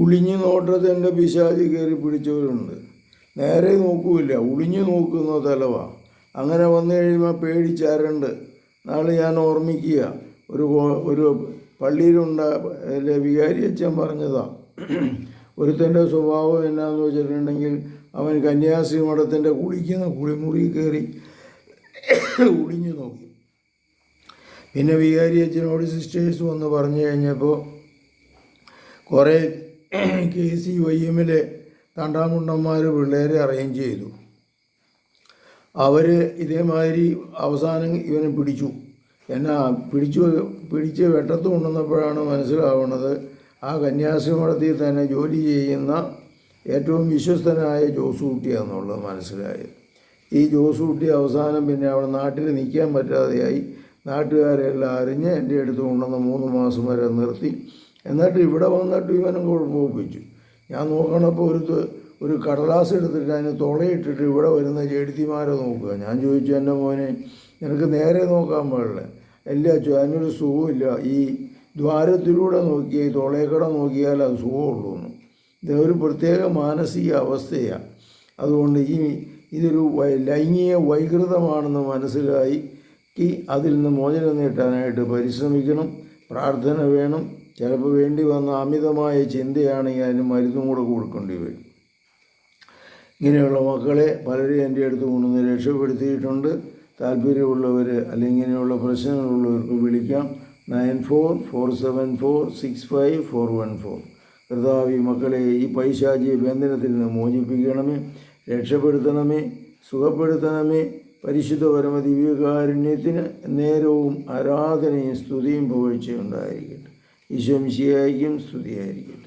ഒളിഞ്ഞു നോട്ടത്തിൻ്റെ പിശാചി കയറി പിടിച്ചവരുണ്ട്. നേരെ നോക്കൂല, ഒളിഞ്ഞു നോക്കുന്ന തലവ. അങ്ങനെ വന്നു കഴിയുമ്പോൾ പേടിച്ചാരുണ്ട്. നാളെ ഞാൻ ഓർമ്മിക്കുക, ഒരു വികാരി അച്ഛൻ പറഞ്ഞതാണ്. ഒരുത്തൻ്റെ സ്വഭാവം എന്നാന്ന് വെച്ചിട്ടുണ്ടെങ്കിൽ അവൻ കന്യാസ്ത്രീ മഠത്തിൻ്റെ കുളിക്കുന്ന കുളിമുറി കയറി ഒളിഞ്ഞു നോക്കി. പിന്നെ വികാരി അച്ഛനോട് സിസ്റ്റേഴ്സ് വന്ന് പറഞ്ഞു കഴിഞ്ഞപ്പോൾ കുറേ KCYM-ലെ തണ്ടാമുണ്ടന്മാർ പിള്ളേരെ അറേഞ്ച് ചെയ്തു. അവർ ഇതേമാതിരി അവസാനം ഇവനെ പിടിച്ചു. പിടിച്ച് വെട്ടത്ത് കൊണ്ടുവന്നപ്പോഴാണ് മനസ്സിലാവുന്നത് ആ കന്യാസ്ത്രീ മഠത്തിൽ തന്നെ ജോലി ചെയ്യുന്ന ഏറ്റവും വിശ്വസ്തനായ ജോസൂട്ടിയാണെന്നുള്ളത് മനസ്സിലായത്. ഈ ജോസൂട്ടി അവസാനം പിന്നെ അവിടെ നാട്ടിൽ നിൽക്കാൻ പറ്റാതെയായി. നാട്ടുകാരെല്ലാം അറിഞ്ഞ് എൻ്റെ അടുത്ത് കൊണ്ടുവന്ന് 3 മാസം വരെ നിർത്തി. എന്നിട്ട് ഇവിടെ വന്നിട്ട് ഇവനും കുഴപ്പമൊപ്പിച്ചു. ഞാൻ നോക്കണപ്പോൾ ഒരു കടലാസ് എടുത്തിട്ട് അതിന് തുളയിട്ടിട്ട് ഇവിടെ വരുന്ന ചെടുത്തിമാരെ നോക്കുക. ഞാൻ ചോദിച്ചു, എൻ്റെ മോനെ നിനക്ക് നേരെ നോക്കാൻ പാടില്ല. എല്ലാ അതിനൊരു സുഖമില്ല, ഈ ദ്വാരത്തിലൂടെ നോക്കിയാൽ ഈ തുളയക്കട നോക്കിയാൽ അത് സുഖമുള്ളൂ എന്ന്. ഇതൊരു പ്രത്യേക മാനസിക അവസ്ഥയാണ്. അതുകൊണ്ട് ഇതൊരു ലൈംഗിക വൈകൃതമാണെന്ന് മനസ്സിലായി അതിൽ നിന്ന് മോചനം നേടാനായിട്ട് പരിശ്രമിക്കണം. പ്രാർത്ഥന വേണം. ചിലപ്പോൾ വേണ്ടി വന്ന അമിതമായ ചിന്തയാണെങ്കിൽ അതിന് മരുന്നും കൂടെ കൊടുക്കേണ്ടി വരും. ഇങ്ങനെയുള്ള മക്കളെ പലരും എൻ്റെ അടുത്ത് കൊണ്ടുവന്ന് രക്ഷപ്പെടുത്തിയിട്ടുണ്ട്. താല്പര്യമുള്ളവർ അല്ലെങ്കിൽ ഇങ്ങനെയുള്ള പ്രശ്നങ്ങളുള്ളവർക്ക് വിളിക്കാം. 9447465414. കർത്താവേ, മക്കളെ ഈ പൈശാചിക ബന്ധനത്തിൽ നിന്ന് മോചിപ്പിക്കണമേ, രക്ഷപ്പെടുത്തണമേ, സുഖപ്പെടുത്തണമേ. പരിശുദ്ധ പരമദിവ്യകാരുണ്യത്തിന് നേരവും ആരാധനയും സ്തുതിയും പുകഴ്ചയും ഉണ്ടായിരിക്കട്ടെ. ഈശോ മിശിഹായ്ക്കും സ്തുതിയായിരിക്കട്ടെ.